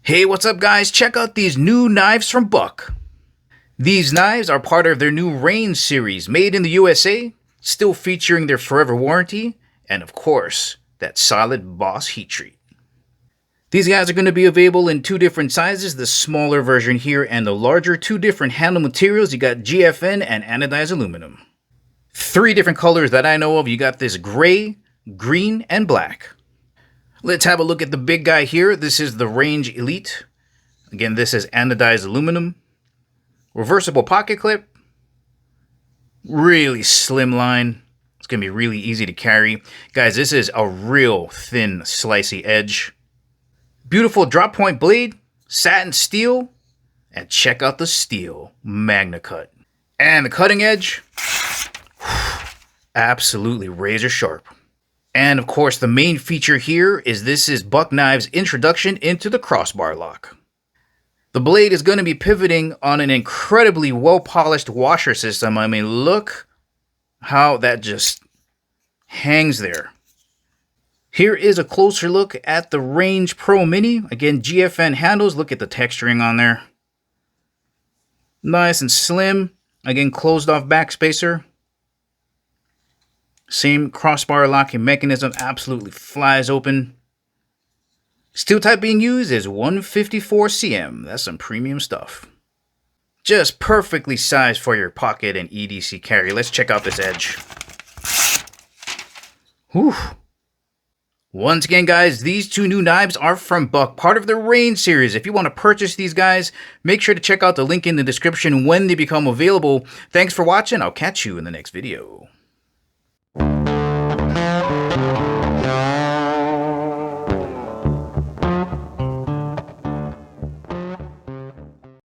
Hey, what's up guys? Check out these new knives from Buck. These knives are part of their new Range series, made in the USA, still featuring their forever warranty, and of course, that solid Boss heat treat. These guys are going to be available in two different sizes, the smaller version here and the larger, two different handle materials. You got GFN and anodized aluminum. Three different colors that I know of. You got this gray, green, and black. Let's have a look at the big guy here. This is the Range Elite. Again, this is anodized aluminum. Reversible pocket clip. Really slim line. It's going to be really easy to carry. Guys, this is a real thin, slicey edge. Beautiful drop point blade. Satin steel. And check out the steel. Magna Cut. And the cutting edge. Absolutely razor sharp. And of course, the main feature here is this is Buck Knives' introduction into the crossbar lock. The blade is going to be pivoting on an incredibly well-polished washer system. I mean, look how that just hangs there. Here is a closer look at the Range Pro Mini. Again, GFN handles. Look at the texturing on there. Nice and slim. Again, closed off backspacer. Same crossbar locking mechanism, absolutely flies open. Steel type being used is 154 cm. That's some premium stuff. Just perfectly sized for your pocket and EDC carry. Let's check out this edge. Whew. Once again, guys, these two new knives are from Buck, part of the Range series. If you want to purchase these guys, make sure to check out the link in the description when they become available. Thanks for watching. I'll catch you in the next video.